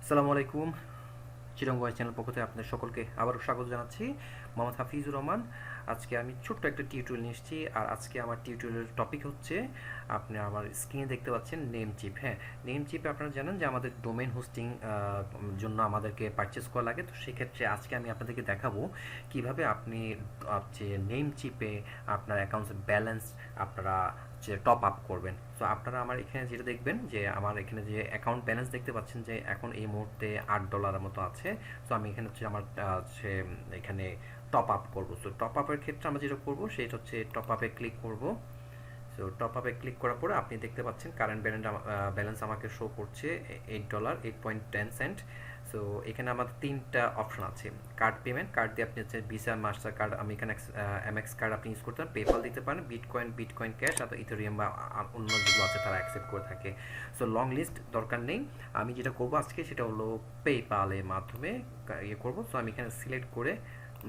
আসসালামু আলাইকুম। Chittagong voice channel পক্ষ থেকে আপনাদের সকলকে আবারও স্বাগত জানাচ্ছি। মোহাম্মদ হাফিজুর রহমান। আজকে আমি ছোট্ট একটা টিউটোরিয়াল নিয়ে এসেছি, আর আজকে আমার টিউটোরিয়ালের টপিক হচ্ছে, আপনি আমার স্ক্রিনে দেখতে পাচ্ছেন নেমচিপ। হ্যাঁ, নেমচিপে আপনারা জানেন যে আমাদের ডোমেইন হোস্টিং জন্য আমাদেরকে পারচেস করা লাগে। তো সেক্ষেত্রে আজকে আমি আপনাদেরকে দেখাবো কিভাবে আপনি যে নেমচিপে আপনার অ্যাকাউন্টের ব্যালেন্স আপনারা যে টপ আপ করবেন। তো আপনারা আমার এখানে যেটা দেখবেন যে আমার এখানে যে অ্যাকাউন্ট ব্যালেন্স দেখতে পাচ্ছেন যে এখন এই মুহূর্তে $8 মতো আছে। সো আমি এখানে হচ্ছে আমার হচ্ছে এখানে টপ আপ করবো। সো টপ আপের ক্ষেত্রে আমরা যেটা করবো সেটা হচ্ছে টপ আপে ক্লিক করব। সো টপ আপে ক্লিক করার পরে আপনি দেখতে পাচ্ছেন কারেন্ট ব্যালেন্স আমাকে শো করছে $8.10। সো এখানে আমাদের তিনটা অপশন আছে। কার্ড পেমেন্ট, কার্ড দিয়ে আপনি হচ্ছে ভিসা, মাস্টার কার্ড, আমি এখানে এমএক্স কার্ড আপনি ইউজ করতে পারেন, পেপাল দিতে পারেন, বিটকয়েন ক্যাশ, অথবা ইথেরিয়াম বা অন্য যেগুলো আছে তারা অ্যাকসেপ্ট করে থাকে। সো লং লিস্ট দরকার নেই। আমি যেটা করবো আজকে সেটা হলো পেপালের মাধ্যমে ইয়ে করবো। সো আমি এখানে সিলেক্ট করে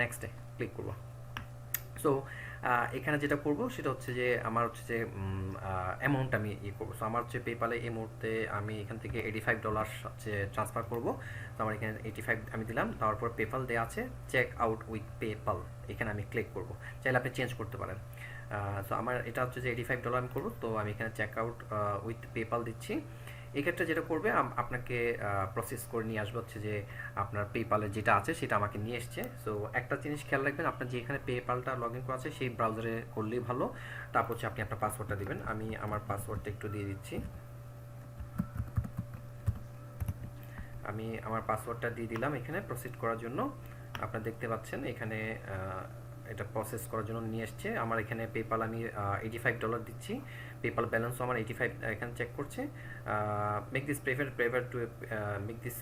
নেক্সটে ক্লিক করবো। সো এখানে যেটা করব সেটা হচ্ছে যে আমার হচ্ছে যে অ্যামাউন্ট আমি ইয়ে করবো। সো আমার হচ্ছে পেপালে এই মুহূর্তে আমি এখান থেকে $85 হচ্ছে ট্রান্সফার করব। তো আমার এখানে 85 আমি দিলাম, তারপর পেপাল দেওয়া আছে চেক আউট উইথ পেপাল, এখানে আমি ক্লিক করব। চাইলে আপনি চেঞ্জ করতে পারেন। সো আমার এটা হচ্ছে যে $85 আমি করবো, তো আমি এখানে চেক আউট উইথ পেপাল দিচ্ছি। এক্ষেত্রে যেটা করবে আপনাকে প্রসেস করে নিয়ে আসবে হচ্ছে যে আপনার পেপালে যেটা আছে সেটা আমাকে নিয়ে এসছে। সো একটা জিনিস খেয়াল রাখবেন, আপনার যেখানে পেপালটা লগ ইন করা আছে সেই ব্রাউজারে করলেই ভালো। তারপর হচ্ছে আপনি আপনার পাসওয়ার্ডটা দিবেন। আমি আমার পাসওয়ার্ডটা একটু দিয়ে দিচ্ছি। আমি আমার পাসওয়ার্ডটা দিয়ে দিলাম এখানে প্রসিড করার জন্য। আপনারা দেখতে পাচ্ছেন এখানে এটা প্রসেস করার জন্য নিয়ে এসছে। আমার এখানে পেপাল আমি $85 দিচ্ছি। পেপাল ব্যালেন্সও আমার 85 এখানে চেক করছে। Make this prefer to make this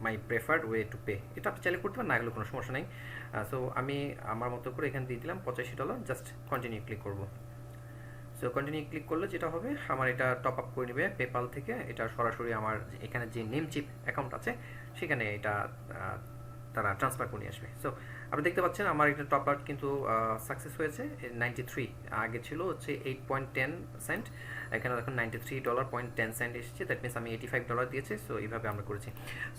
my preferred way to pay, এটা আপনি চাইলে করতে পারেন, না গেলে কোনো সমস্যা নেই। সো আমি আমার মতো করে এখানে দিয়ে দিলাম $85, জাস্ট কন্টিনিউ ক্লিক করব। সো কন্টিনিউ ক্লিক করলে যেটা হবে, আমার এটা টপ আপ করে নেবে পেপাল থেকে। এটা সরাসরি আমার এখানে যে নেমচিপ অ্যাকাউন্ট আছে সেখানে এটা তারা ট্রান্সফার করে নিয়ে আসবে। সো আপনি দেখতে পাচ্ছেন আমার এটা টপ আপ কিন্তু সাকসেস হয়েছে। 93 আগে ছিল হচ্ছে 8.10 সেন্ট, এখানে এখন $93.10 এসেছে। দ্যাট মিনস আমি $85 দিয়েছি। সো এইভাবে আমরা করেছি।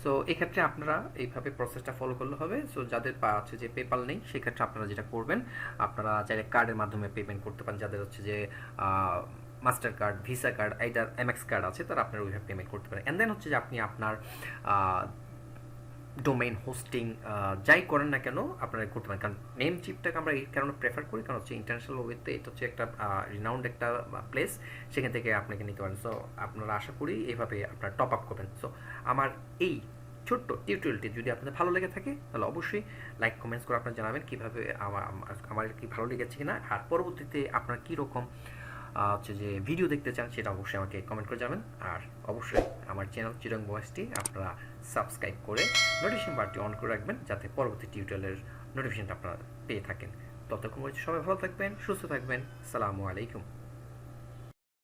সো এক্ষেত্রে আপনারা এইভাবে প্রসেসটা ফলো করলে হবে। সো যাদের হচ্ছে যে পেপাল নেই সেক্ষেত্রে আপনারা যেটা করবেন, আপনারা চাইলে কার্ডের মাধ্যমে পেমেন্ট করতে পারেন। যাদের হচ্ছে যে মাস্টার কার্ড, ভিসা কার্ড, এইটার এমএক্স কার্ড আছে তারা আপনারা ওইভাবে পেমেন্ট করতে পারেন। অ্যান্ড দেন হচ্ছে যে আপনি আপনার ডোমেইন হোস্টিং যাই করেন না কেন আপনারা করতে পারেন। কারণ নেমচিপটাকে আমরা এই কারণে প্রেফার করি, কারণ হচ্ছে ইন্টারন্যাশনাল ওয়েতে এটা হচ্ছে একটা রিনাউন্ড একটা প্লেস, সেখান থেকে আপনাকে নিতে পারেন। সো আপনারা আশা করি এইভাবে আপনারা টপ আপ করবেন। সো আমার এই ছোট্ট টিউটোরিয়ালটি যদি আপনাদের ভালো লেগে থাকে তাহলে অবশ্যই লাইক কমেন্টস করে আপনারা জানাবেন কীভাবে আমার কি ভালো লেগেছে কিনা, আর পরবর্তীতে আপনার কীরকম হচ্ছে যে ভিডিও দেখতে চান সেটা অবশ্যই আমাকে কমেন্ট করে যাবেন। আর অবশ্যই আমার চ্যানেল চিটগং ভয়েসটি আপনারা সাবস্ক্রাইব করে নোটিফিকেশন বারটি অন করে রাখবেন, যাতে পরবর্তী টিউটোরিয়ালের নোটিফিকেশনটা আপনারা পেয়ে থাকেন। ততক্ষণ সবাই ভালো থাকবেন, সুস্থ থাকবেন। আসসালামু আলাইকুম।